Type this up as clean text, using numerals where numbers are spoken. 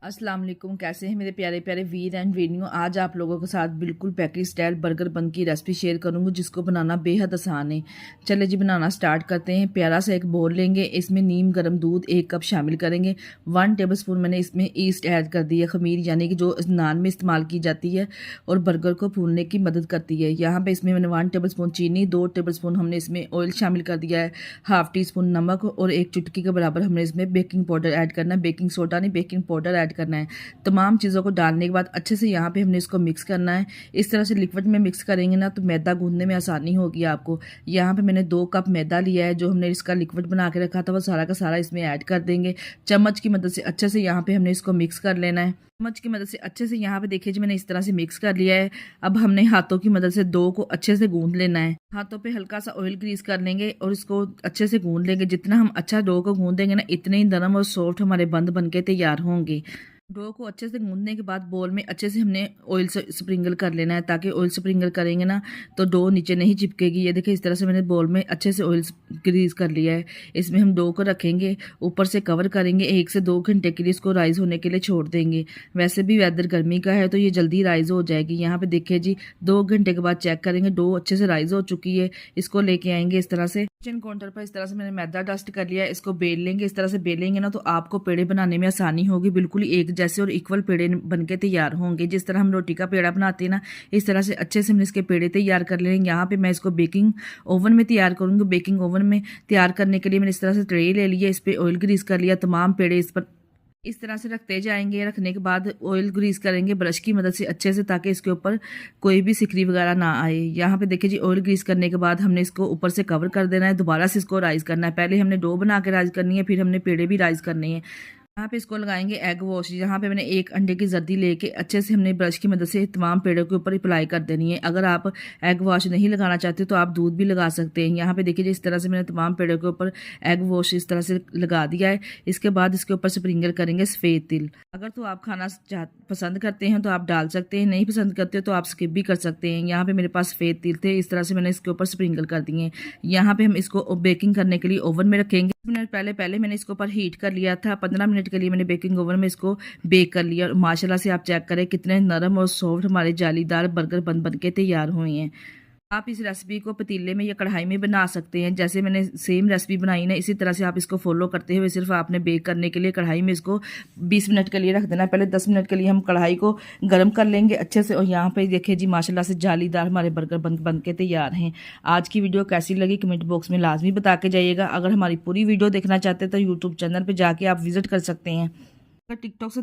अस्सलाम वालेकुम। कैसे हैं मेरे प्यारे प्यारे वीर एंड वीनियो। आज आप लोगों के साथ बिल्कुल पैकेज स्टाइल बर्गर बन की रेसिपी शेयर करूंगी जिसको बनाना बेहद आसान है। चले जी बनाना स्टार्ट करते हैं। प्यारा सा एक बोल लेंगे, इसमें नीम गर्म दूध 1 कप शामिल करेंगे। 1 टेबलस्पून मैंने इसमें ईस्ट ऐड कर दी है, खमीर यानी कि जो नान में इस्तेमाल की जाती है और बर्गर को फूलने की मदद करती है। यहाँ पर इसमें मैंने 1 टेबलस्पून चीनी, 2 टेबलस्पून हमने इसमें ऑयल शामिल कर दिया है, हाफ टी स्पून नमक और 1 चुटकी के बराबर हमने इसमें बेकिंग पाउडर ऐड करना है। बेकिंग सोडा नहीं, बेकिंग पाउडर ऐड करना है। तमाम चीज़ों को डालने के बाद अच्छे से यहाँ पे हमने इसको मिक्स करना है। इस तरह से लिक्विड में मिक्स करेंगे ना तो मैदा गूंदने में आसानी होगी आपको। यहाँ पे मैंने 2 कप मैदा लिया है, जो हमने इसका लिक्विड बना के रखा था वो सारा का सारा इसमें ऐड कर देंगे। चम्मच की मदद से अच्छे से यहाँ पे हमने इसको मिक्स कर लेना है। चम्मच की मदद से अच्छे से यहाँ पे देखिए जी मैंने इस तरह से मिक्स कर लिया है। अब हमने हाथों की मदद से डो को अच्छे से गूंद लेना है। हाथों पे हल्का सा ऑयल ग्रीस कर लेंगे और इसको अच्छे से गूंद लेंगे। जितना हम अच्छा डो को गूंदेंगे ना, इतने ही नरम और सॉफ्ट हमारे बंद बन के तैयार होंगे। डो को अच्छे से गूंदने के बाद बोल में अच्छे से हमने ऑयल से स्प्रिंगल कर लेना है, ताकि ऑयल स्प्रिंगल करेंगे ना तो डो नीचे नहीं चिपकेगी। ये देखिए इस तरह से मैंने बोल में अच्छे से ऑयल ग्रीस कर लिया है। इसमें हम डो को रखेंगे, ऊपर से कवर करेंगे, 1 से 2 घंटे के लिए इसको राइज होने के लिए छोड़ देंगे। वैसे भी वेदर गर्मी का है तो ये जल्दी राइज हो जाएगी। यहाँ पे देखिए जी 2 घंटे के बाद चेक करेंगे, डो अच्छे से राइज हो चुकी है। इसको लेके आएंगे इस तरह से किचन काउंटर पर। इस तरह से मैंने मैदा डस्ट कर लिया है। इसको बेल लेंगे। इस तरह से बेलेंगे ना तो आपको पेड़े बनाने में आसानी होगी। बिल्कुल एक जैसे और इक्वल पेड़े बनके तैयार होंगे। जिस तरह हम रोटी का पेड़ा बनाते हैं ना, इस तरह से अच्छे से हमने इसके पेड़े तैयार कर लेंगे। यहाँ पे मैं इसको बेकिंग ओवन में तैयार करूंगी। बेकिंग ओवन में तैयार करने के लिए मैंने इस तरह से ट्रे ले लिया, इस पे ऑयल ग्रीस कर लिया। तमाम पेड़े इस पर इस तरह से रखते जाएंगे। रखने के बाद ऑयल ग्रीस करेंगे ब्रश की मदद से अच्छे से, ताकि इसके ऊपर कोई भी सिकरी वगैरह ना आए। यहाँ पे देखिए जी ऑयल ग्रीस करने के बाद हमने इसको ऊपर से कवर कर देना है। दोबारा से इसको राइज करना है। पहले हमने डो बना के राइज करनी है, फिर हमने पेड़े भी राइज करने हैं। यहाँ पे इसको लगाएंगे एग वॉश। यहाँ पे मैंने 1 अंडे की जर्दी लेके अच्छे से हमने ब्रश की मदद से तमाम पेड़ों के ऊपर अप्लाई कर देनी है। अगर आप एग वॉश नहीं लगाना चाहते तो आप दूध भी लगा सकते हैं। यहाँ पे देखिए इस तरह से मैंने तमाम पेड़ों के ऊपर एग वॉश इस तरह से लगा दिया है। इसके बाद इसके ऊपर स्प्रिंकल करेंगे सफ़ेद तिल। अगर तो आप खाना पसंद करते हैं तो आप डाल सकते हैं, नहीं पसंद करते हो तो आप स्किप भी कर सकते हैं। यहाँ पे मेरे पास सफ़ेद तिल थे, इस तरह से मैंने इसके ऊपर स्प्रिंकल कर दिए हैं। यहाँ पे हम इसको बेकिंग करने के लिए ओवन में रखेंगे। मिनट पहले मैंने इसके ऊपर हीट कर लिया था। 15 मिनट के लिए मैंने बेकिंग ओवन में इसको बेक कर लिया और माशाल्लाह से आप चेक करें कितने नरम और सॉफ्ट हमारे जालीदार बर्गर बन के तैयार हुए हैं। आप इस रेसिपी को पतीले में या कढ़ाई में बना सकते हैं। जैसे मैंने सेम रेसिपी बनाई ना, इसी तरह से आप इसको फॉलो करते हुए सिर्फ आपने बेक करने के लिए कढ़ाई में इसको 20 मिनट के लिए रख देना है। पहले 10 मिनट के लिए हम कढ़ाई को गर्म कर लेंगे अच्छे से। और यहाँ पे देखिए जी माशाल्लाह से जालीदार हमारे बर्गर बन के तैयार हैं। आज की वीडियो कैसी लगी कमेंट बॉक्स में लाजमी बता के जाइएगा। अगर हमारी पूरी वीडियो देखना चाहते हैं तो यूट्यूब चैनल पर जाके आप विजिट कर सकते हैं। अगर टिकटॉक से